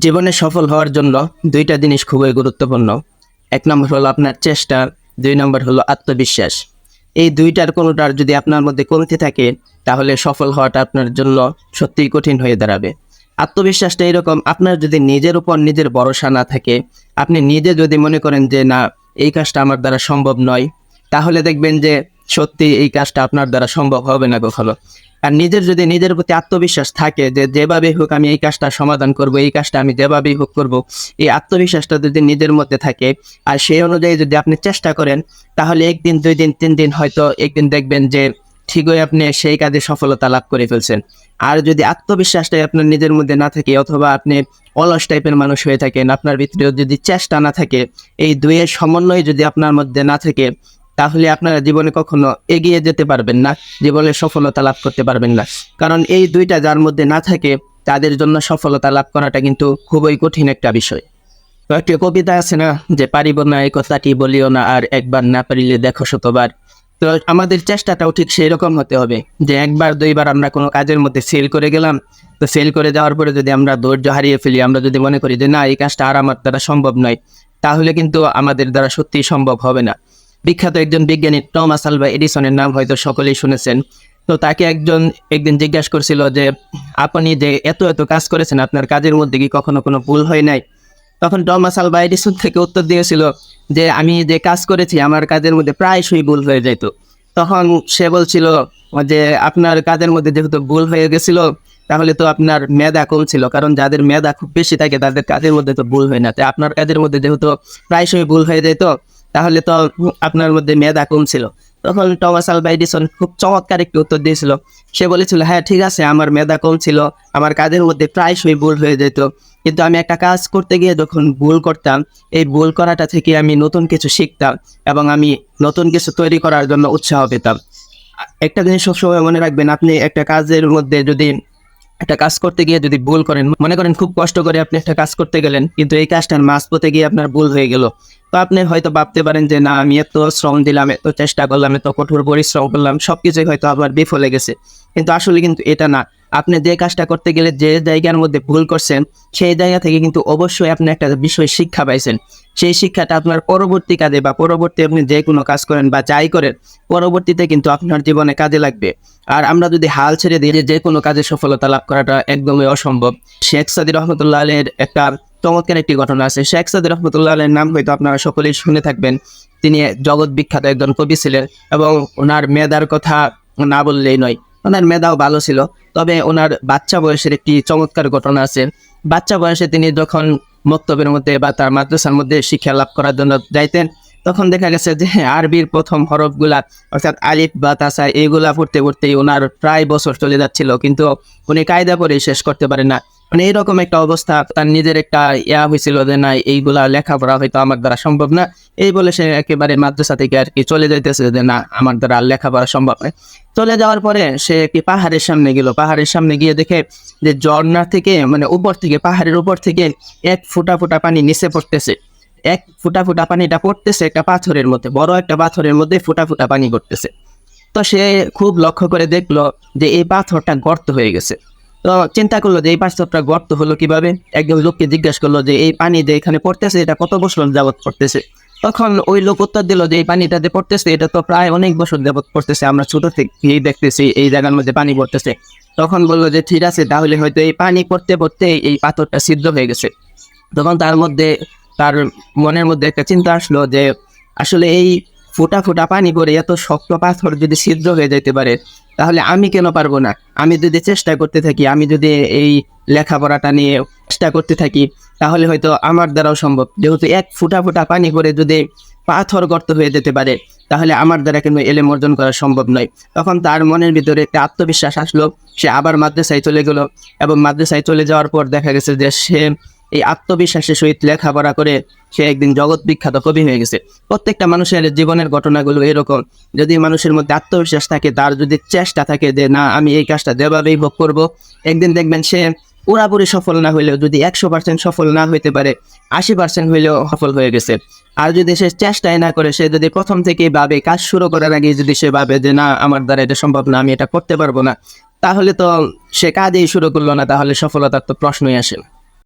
জীবনে সফল হওয়ার জন্য দুইটা জিনিস খুবই গুরুত্বপূর্ণ। এক নম্বর হলো আপনার চেষ্টা, দুই নম্বর হলো আত্মবিশ্বাস। এই দুইটার কোনোটার যদি আপনার মধ্যে কমতে থাকে তাহলে সফল হওয়াটা আপনার জন্য সত্যিই কঠিন হয়ে দাঁড়াবে। আত্মবিশ্বাসটা এরকম, আপনার যদি নিজের উপর নিজের ভরসা না থাকে, আপনি নিজে যদি মনে করেন যে না, এই কাজটা আমার দ্বারা সম্ভব নয়, তাহলে দেখবেন যে সত্যি এই কাজটা আপনার দ্বারা সম্ভব হবে না কখনো। আর যদি নিজের প্রতি আত্মবিশ্বাস থাকে যে যেভাবেই হোক আমি এই কাজটা সমাধান করব, এই কাজটা আমি যেভাবেই হোক করব, এই আত্মবিশ্বাসটা যদি নিজের মধ্যে থাকে আর সেই অনুযায়ী যদি আপনি চেষ্টা করেন, তাহলে একদিন, 2 দিন, 3 দিন, হয়তো একদিন দেখবেন যে ঠিকই আপনি সেই কাজে সফলতা লাভ করে ফেলছেন। আর যদি আত্মবিশ্বাসটাই আপনার নিজের মধ্যে না থাকে, অথবা আপনি অলস টাইপের মানুষ হয়ে থাকেন, আপনার ভিতরে যদি চেষ্টা না থাকে, এই দুইয়ের সমন্বয় যদি আপনার মধ্যে না থাকে, তাহলে আপনারা জীবনে কখনো এগিয়ে যেতে পারবেন না, জীবনে সফলতা লাভ করতে পারবেন না। কারণ এই দুইটা যার মধ্যে না থাকে তাদের জন্য সফলতা লাভ করাটা কিন্তু খুবই কঠিন একটা বিষয়। তো একটি কবিতা আছে না, যে পারিব না এই কথাটি বলিও না, আর একবার না পারিলে দেখো শতবার। তো আমাদের চেষ্টাটাও ঠিক সেই রকম হতে হবে, যে একবার দুইবার আমরা কোনো কাজের মধ্যে ফেল করে গেলাম, তো ফেল করে যাওয়ার পরে যদি আমরা ধৈর্য হারিয়ে ফেলি, আমরা যদি মনে করি যে না, এই কাজটা আর আমার দ্বারা সম্ভব নয়, তাহলে কিন্তু আমাদের দ্বারা সত্যিই সম্ভব হবে না। বিখ্যাত একজন বিজ্ঞানী টমাস আলভা এডিসনের নাম হয়তো সকলেই শুনেছেন। তো তাকে একদিন জিজ্ঞাসা করছিল যে আপনি যে এত এত কাজ করেছেন, আপনার কাজের মধ্যে কি কখনো কোনো ভুল হয় নাই? তখন টমাস আলভা এডিসন থেকে উত্তর দিয়েছিল যে আমি যে কাজ করেছি আমার কাজের মধ্যে প্রায়শই ভুল হয়ে যেত। তখন সে বলছিল যে আপনার কাজের মধ্যে যেহেতু ভুল হয়ে গেছিল, তাহলে তো আপনার মেধা কম ছিল, কারণ যাদের মেধা খুব বেশি থাকে তাদের কাজের মধ্যে তো ভুল হয় না। তাই আপনার কাজের মধ্যে যেহেতু প্রায়শই ভুল হয়ে যেত, তাহলে তো আপনার মধ্যে মেধা কম ছিল। তখন টমাস আলভা এডিসন খুব চমৎকার একটি উত্তর দিয়েছিল। সে বলেছিল, হ্যাঁ ঠিক আছে, আমার মেধা কম ছিল, আমার কাজের মধ্যে প্রায়শই ভুল হয়ে যেত, কিন্তু আমি একটা কাজ করতে গিয়ে যখন ভুল করতাম, এই ভুল করাটা থেকে আমি নতুন কিছু শিখতাম এবং আমি নতুন কিছু তৈরি করার জন্য উৎসাহ পেতাম। একটা জিনিস সবসময় মনে রাখবেন, আপনি একটা কাজের মধ্যে যদি একটা কাজ করতে গিয়ে যদি ভুল করেন, মনে করেন খুব কষ্ট করে আপনি একটা কাজ করতে গেলেন, কিন্তু এই কাজটার মাঝপথে গিয়ে আপনার ভুল হয়ে গেল, তো আপনি হয়তো ভাবতে পারেন যে না, আমি এত শ্রম দিলাম, এত চেষ্টা করলাম, এত কঠোর পরিশ্রম করলাম, সবকিছুই হয়তো আবার বিফলে গেছে। কিন্তু আসলে কিন্তু এটা না। আপনি যে কাজটা করতে গেলে যে জায়গার মধ্যে ভুল করছেন, সেই জায়গা থেকে কিন্তু অবশ্যই আপনি একটা বিষয় শিক্ষা পাইছেন। সেই শিক্ষাটা আপনার পরবর্তী কাজে বা পরবর্তী আপনি যে কোনো কাজ করেন বা যাই করেন, পরবর্তীতে কিন্তু আপনার জীবনে কাজে লাগবে। আর আমরা যদি হাল ছেড়ে দিয়ে যে কোনো কাজে সফলতা লাভ করাটা একদমই অসম্ভব। শেখ সাদী রহমতুল্লাহ আলাইহির একটা চমৎকার একটি ঘটনা আছে। শেখ সাদী রহমতুল্লাহ আলাইহির নাম হয়তো আপনারা সকলেই শুনে থাকবেন। তিনি জগৎ বিখ্যাত একজন কবি ছিলেন এবং ওনার মেধার কথা না বললেই নয়। ওনার মেধাও ভালো ছিল, তবে ওনার বাচ্চা বয়সের একটি চমৎকার ঘটনা আছে। বাচ্চা বয়সে তিনি যখন মক্তবের মধ্যে বা তার মাদ্রাসার মধ্যে শিক্ষা লাভ করার জন্য যাইতেন, তখন দেখা গেছে যে আরবির প্রথম হরফগুলা, অর্থাৎ আলিফ বা তাসা, এইগুলা পড়তে পড়তেই ওনার প্রায় বছর চলে যাচ্ছিল, কিন্তু উনি কায়দা করে শেষ করতে পারেন না। মানে এইরকম একটা অবস্থা, তার নিজের একটা হয়েছিল যে না, এইগুলা লেখাপড়া হয়তো আমার দ্বারা সম্ভব না, এই বলে সে একেবারে মাদ্রাসা থেকে আর কি চলে যাইতেছে যে না, আমার দ্বারা আর লেখাপড়া সম্ভব নয়। চলে যাওয়ার পরে সে একটি পাহাড়ের সামনে গেল। পাহাড়ের সামনে গিয়ে দেখে যে ঝর্ণা থেকে, মানে উপর থেকে, পাহাড়ের উপর থেকে এক ফোঁটা ফোঁটা পানি নিচে পড়তেছে। এক ফোঁটা ফোঁটা পানিটা পড়তেছে একটা পাথরের মধ্যে, বড় একটা পাথরের মধ্যে ফোঁটা ফোঁটা পানি পড়তেছে। তো সে খুব লক্ষ্য করে দেখলো যে এই পাথরটা গর্ত হয়ে গেছে। তো চিন্তা করলো যে এই পাথরটা গর্ত হলো কিভাবে। একজন লোককে জিজ্ঞেস করলো যে এই পানি যে এখানে পড়তেছে, এটা কত বছর যাবত পড়তেছে? তখন ওই লোক উত্তর দিল যে এই পানিটাতে পড়তেছে, এটা তো প্রায় অনেক বছর যাবত পড়তেছে, আমরা ছোট থেকেই দেখতেছি এই জায়গার মধ্যে পানি পড়তেছে। তখন বললো যে ঠিক আছে, তাহলে হয়তো এই পানি পড়তে পড়তে এই পাথরটা ছিদ্র হয়ে গেছে। তখন তার মনের মধ্যে একটা চিন্তা আসলো যে আসলে এই ফোঁটা ফোঁটা পানি পড়ে এত শক্ত পাথর যদি ছিদ্র হয়ে যেতে পারে, তাহলে আমি কেন পারবো না? আমি যদি চেষ্টা করতে থাকি, আমি যদি এই লেখাপড়াটা নিয়ে চেষ্টা করতে থাকি, তাহলে হয়তো আমার দ্বারাও সম্ভব। যেহেতু এক ফোঁটা ফোঁটা পানি করে যদি পাথর গর্ত হয়ে যেতে পারে, তাহলে আমার দ্বারা কিন্তু এলেম অর্জন করা সম্ভব নয়। তখন তার মনের ভিতরে একটা আত্মবিশ্বাস আসলো। সে আবার মাদ্রাসায় চলে গেল এবং মাদ্রাসায় চলে যাওয়ার পর দেখা গেছে যে সে এই আত্মবিশ্বাসের সহিত লেখাপড়া করে সে একদিন জগৎ বিখ্যাত কবি হয়ে গেছে। প্রত্যেকটা মানুষের জীবনের ঘটনাগুলো এরকম। যদি মানুষের মধ্যে আত্মবিশ্বাস থাকে, তার যদি চেষ্টা থাকে যে না, আমি এই কাজটা যেভাবেই ভোগ করবো, একদিন দেখবেন সে পুরাপুরি সফল না হইলেও, যদি 100% সফল না হইতে পারে, 80% হইলেও সফল হয়ে গেছে। আর যদি সে চেষ্টাই না করে, সে যদি প্রথম থেকেই ভাবে, কাজ শুরু করার আগে যদি সে ভাবে যে না, আমার দ্বারা এটা সম্ভব না, আমি এটা করতে পারবো না, তাহলে তো সে কাজেই শুরু করলো না, তাহলে সফলতার তো প্রশ্নই আসে না।